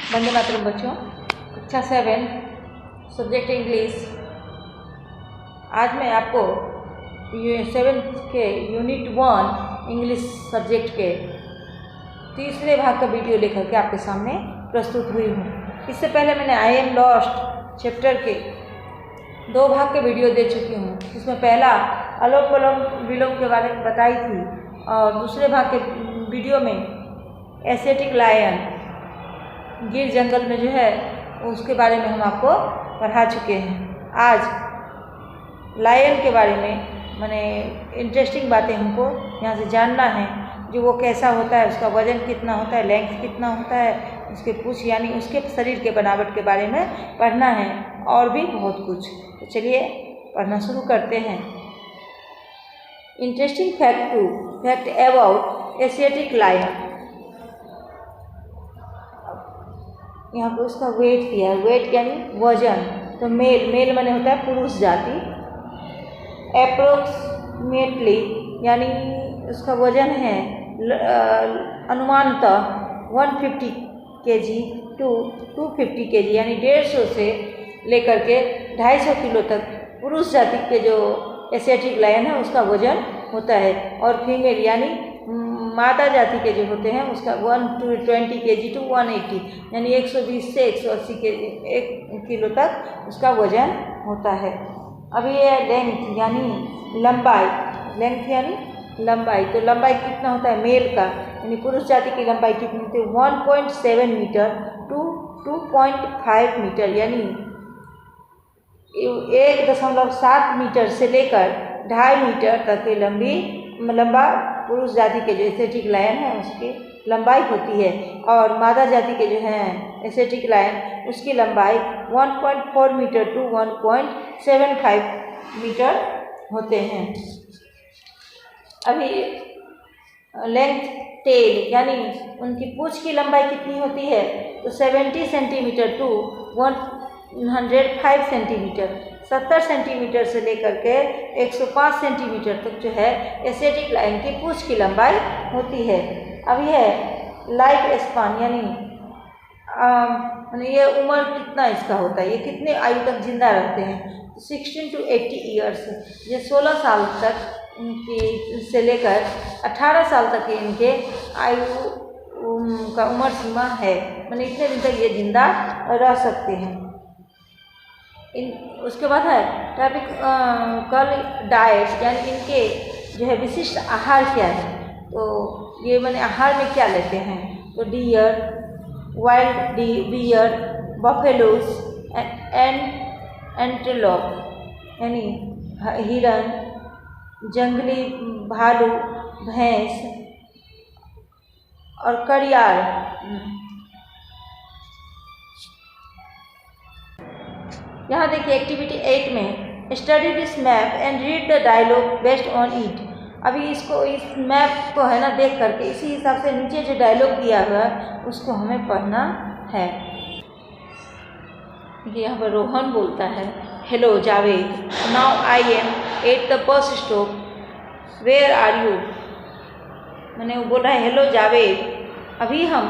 वंदे मातरम बच्चों, कक्षा 7 subject English. आज मैं आपको 7th के यूनिट 1 इंग्लिश सब्जेक्ट के तीसरे भाग का वीडियो लेकर के आपके सामने प्रस्तुत हुई हूँ। इससे पहले मैंने आई एम लॉस्ट चैप्टर के 2 भाग के वीडियो दे चुकी हूँ। इसमें पहला अलोम विलोम के बारे में बताई थी और दूसरे भाग के वीडियो में एशियाटिक लायन गिर जंगल में जो है उसके बारे में हम आपको पढ़ा चुके हैं। आज लायन के बारे में माने इंटरेस्टिंग बातें हमको यहाँ से जानना है, जो वो कैसा होता है, उसका वज़न कितना होता है, लेंथ कितना होता है, उसके पूँछ यानी उसके शरीर के बनावट के बारे में पढ़ना है और भी बहुत कुछ। तो चलिए पढ़ना शुरू करते हैं। Interesting fact about Asiatic lion. यहाँ पर उसका वेट किया है, वेट यानी वजन। तो मेल माने होता है पुरुष जाति। अप्रोक्सीमेटली यानी उसका वजन है अनुमानतः 150 kg टू 250 kg यानी 150 से लेकर के 250 किलो तक पुरुष जाति के जो एशियाटिक लायन है उसका वजन होता है। और फीमेल यानी मादा जाति के जो होते हैं उसका 120 kg टू 180 यानी 120 से 180 किलो तक उसका वजन होता है। अभी ये लेंथ यानी लंबाई, लेंथ यानी लंबाई। तो लंबाई कितना होता है मेल का यानी पुरुष जाति की लंबाई कितनी होती है 1.7 मीटर टू 2.5 मीटर यानी 1.7 मीटर से लेकर 2.5 मीटर तक की लंबा पुरुष जाति के जो एशियाटिक लायन है उसकी लंबाई होती है। और मादा जाति के जो हैं एशियाटिक लायन उसकी लंबाई 1.4 मीटर टू 1.75 मीटर होते हैं। अभी लेंथ टेल यानी उनकी पूँछ की लंबाई कितनी होती है तो 70 सेंटीमीटर टू 105 सेंटीमीटर, 70 सेंटीमीटर से लेकर के 105 सेंटीमीटर तक जो है एशियाटिक लायन की पूँछ की लंबाई होती है। अब यह लाइफ स्पान यानी ये उम्र कितना इसका होता है, ये कितने आयु तक जिंदा रहते हैं 16 टू 80 ईयर्स। ये 16 साल तक इनकी से लेकर 18 साल तक इनके आयु का उम्र सीमा है, माने इतने दिन तक ये जिंदा रह सकते हैं। उसके बाद है टॉपिक कल डाइट यानी इनके जो है विशिष्ट आहार क्या है। तो ये माने आहार में क्या लेते हैं तो deer, wild bear, buffaloes antelope यानी हिरन, जंगली भालू, भैंस और घड़ियाल। यहाँ देखिए एक्टिविटी 8 में study this map and read the dialogue based on it. अभी इसको इस मैप को है ना देख करके इसी हिसाब से नीचे जो डायलॉग दिया हुआ है उसको हमें पढ़ना है। यहाँ पर रोहन बोलता है hello Javed, now I am at the bus stop, where are you. मैंने वो बोल रहा है हेलो जावेद, अभी हम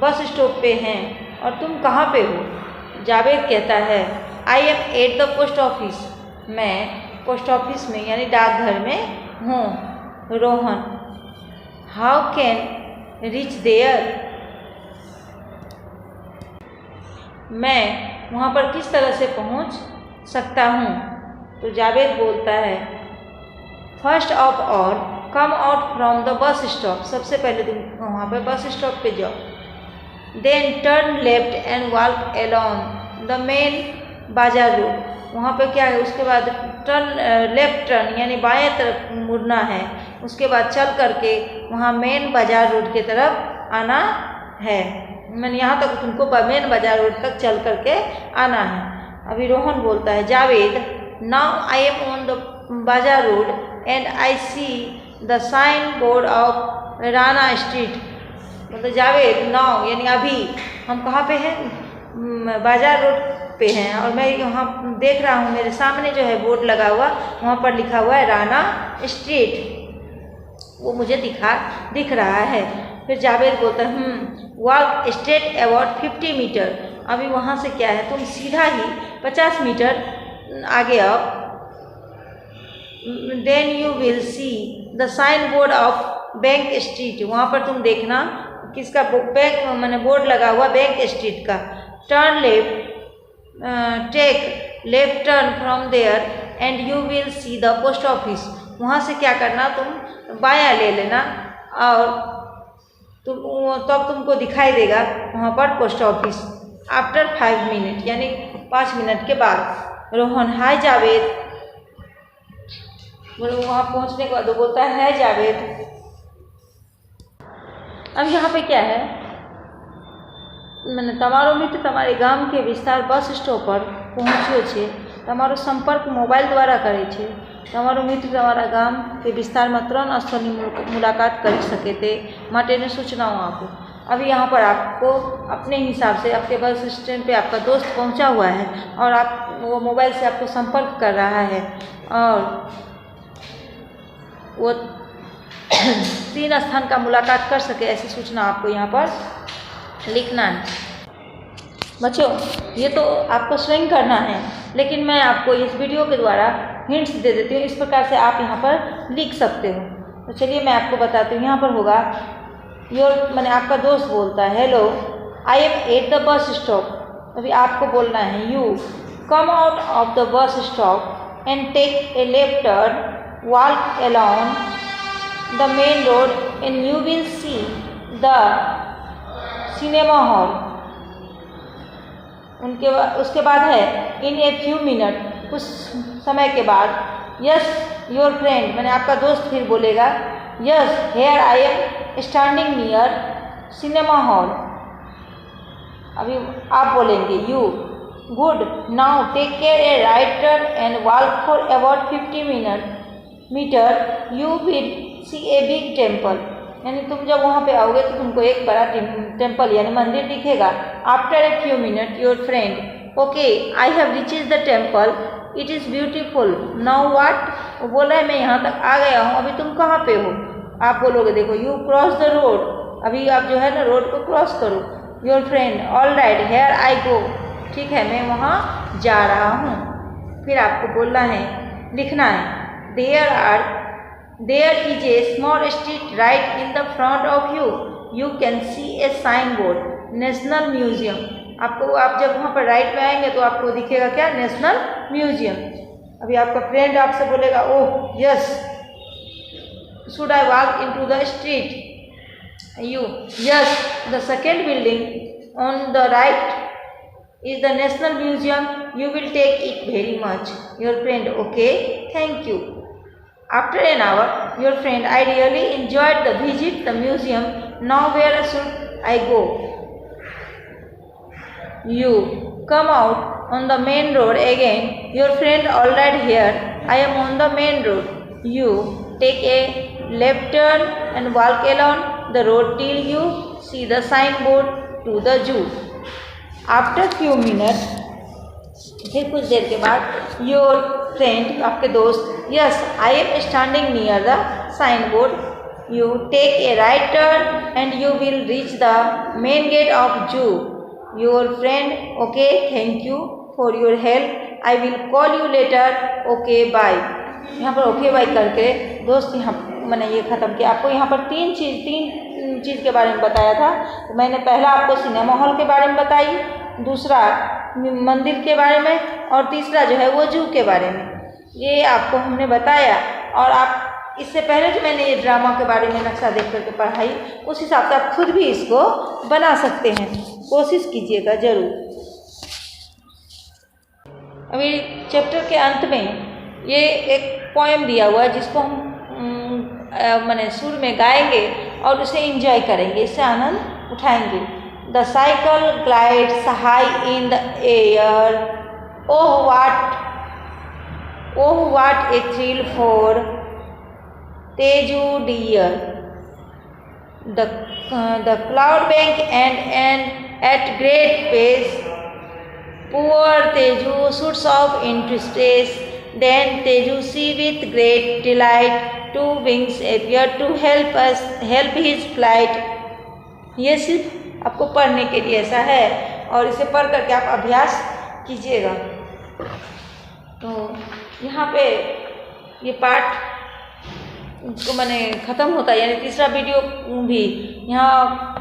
बस स्टॉप पे हैं और तुम कहाँ पे हो। जावेद कहता है I am at the post office, मैं पोस्ट ऑफिस में यानी डाकघर में हूँ। Rohan how can reach there, मैं वहाँ पर किस तरह से पहुँच सकता हूँ। तो जावेद बोलता है first of all come out from the bus stop, सबसे पहले तुम वहाँ पर बस स्टॉप पे जाओ। Then turn left and walk along the main bazaar road, वहाँ पे क्या है उसके बाद लेफ्ट टर्न यानी बाएं तरफ मुड़ना है। उसके बाद चल करके वहाँ मेन बाजार रोड की तरफ आना है। मैंने यहाँ तक तुमको मेन बाजार रोड तक चल करके आना है। अभी रोहन बोलता है Javed now I am on the bazaar road and I see the sign board of Rana street. मतलब जावेद नाउ यानी अभी हम कहाँ पे हैं बाजार रोड पे हैं और मैं यहाँ देख रहा हूँ मेरे सामने जो है बोर्ड लगा हुआ वहाँ पर लिखा हुआ है राना स्ट्रीट, वो मुझे दिख रहा है। फिर जावेद बोलता है वॉक स्ट्रेट अबाउट 50 मीटर। अभी वहाँ से क्या है, तुम सीधा ही 50 मीटर आगे आओ। Then you will see the sign board of Bank Street. वहाँ पर तुम देखना किसका बैंक मैंने बोर्ड लगा हुआ बैंक स्ट्रीट का। Turn left, take left turn from there and you will see the post office. वहाँ से क्या करना, तुम बायां ले लेना और तब तुमको दिखाई देगा वहाँ पर पोस्ट ऑफिस। आफ्टर 5 मिनट यानी 5 मिनट के बाद। रोहन हाय जावेद, बोलो वहाँ पहुँचने के बाद वो बोलता है हाय जावेद। अब यहाँ पे क्या है, मैंने તમારો મિત્ર તમારે ગામ કે વિસ્તાર બસ સ્ટોપ પર પહોંચ્યો છે, તમારો સંપર્ક મોબાઈલ દ્વારા કરે છે, તમારો મિત્ર તમારા ગામ કે વિસ્તારમાં 3 સ્થળની મુલાકાત કરી શકે તે માટેની સૂચનાઓ આપો। अभी यहाँ पर आपको अपने हिसाब से आपके बस स्टैंड पे आपका दोस्त पहुँचा हुआ है और आप वो मोबाइल से आपको संपर्क कर रहा है और वो 3 स्थान का मुलाकात कर सके, ऐसी सूचना आपको यहाँ पर लिखना है। बच्चों ये तो आपको स्वयं करना है, लेकिन मैं आपको इस वीडियो के द्वारा हिंट्स दे देती हूँ, इस प्रकार से आप यहाँ पर लिख सकते हो। तो चलिए मैं आपको बताती हूँ। यहाँ पर होगा मैंने आपका दोस्त बोलता है hello I am at the bus stop. अभी आपको बोलना है you come out of the bus stop and take a left turn, walk along the main road and you will see the cinema hall. उसके बाद है इन a few minute, कुछ समय के बाद। यस योर फ्रेंड, मैंने आपका दोस्त फिर बोलेगा yes here I am standing near cinema hall. अभी आप बोलेंगे you good now take care a right turn and walk for about 50 metre you will see a big temple. यानी तुम जब वहाँ पे आओगे तो तुमको एक बड़ा टेम्पल यानी मंदिर दिखेगा। After a few minute your friend okay I have reaches the temple it is beautiful now what. वो बोला है मैं यहाँ तक आ गया हूँ, अभी तुम कहाँ पे हो। आप बोलोगे देखो यू क्रॉस द रोड, अभी आप जो है ना रोड को क्रॉस करो। Your friend all right here I go, ठीक है मैं वहाँ जा रहा हूँ। फिर आपको बोलना है लिखना है there is a small street right in the front of you can see a sign board National Museum. आपको आप जब वहाँ पर राइट में आएंगे तो आपको दिखेगा क्या, नेशनल म्यूजियम। अभी आपका फ्रेंड आपसे बोलेगा oh yes should I walk into the street? You yes the second building on the right is the National Museum, you will take it very much. Your friend okay thank you. After an hour your friend I really enjoyed the visit the museum, now where should I go? You come out on the main road again. Your friend alright here I am on the main road. You take a left turn and walk along the road till you see the signboard to the zoo. After few minutes, फिर कुछ देर के बाद your friend आपके दोस्त yes I am standing near the signboard. You take a right turn and you will reach the main gate of zoo. Your friend okay thank you for your help I will call you later okay bye. यहाँ पर okay bye करके दोस्त यहाँ मैंने ये ख़त्म किया। आपको यहाँ पर तीन चीज़ के बारे में बताया था। तो मैंने पहला आपको सिनेमा हॉल के बारे में बताई, दूसरा मंदिर के बारे में और तीसरा जो है वो जू के बारे में। ये आपको हमने बताया और आप इससे पहले जो मैंने ये ड्रामा के बारे में नक्शा देख करके पढ़ाई उस हिसाब से आप खुद भी इसको बना सकते हैं, कोशिश कीजिएगा ज़रूर। अभी चैप्टर के अंत में ये एक पोएम दिया हुआ है जिसको हम मैंने सुर में गाएंगे और उसे एंजॉय करेंगे, इससे आनंद उठाएंगे। The cycle glides high in the air oh what a thrill for Teju dear the cloud bank and at great pace poor Teju shoots off into space. Then Teju see with great delight 2 wings appear to help his flight. ये सिर्फ आपको पढ़ने के लिए ऐसा है और इसे पढ़ करके आप अभ्यास कीजिएगा। तो यहाँ पे ये पाठ को मैंने ख़त्म होता है, यानी तीसरा वीडियो भी यहाँ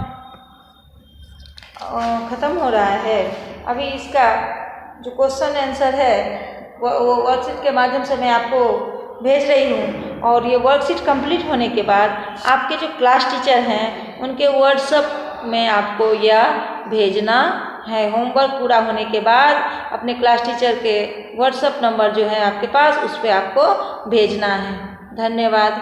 ख़त्म हो रहा है। अभी इसका जो क्वेश्चन आंसर है वो वर्कशीट के माध्यम से मैं आपको भेज रही हूँ और ये वर्कशीट कंप्लीट होने के बाद आपके जो क्लास टीचर हैं उनके व्हाट्सएप में आपको यह भेजना है। होमवर्क पूरा होने के बाद अपने क्लास टीचर के व्हाट्सएप नंबर जो है आपके पास उस पर आपको भेजना है। धन्यवाद।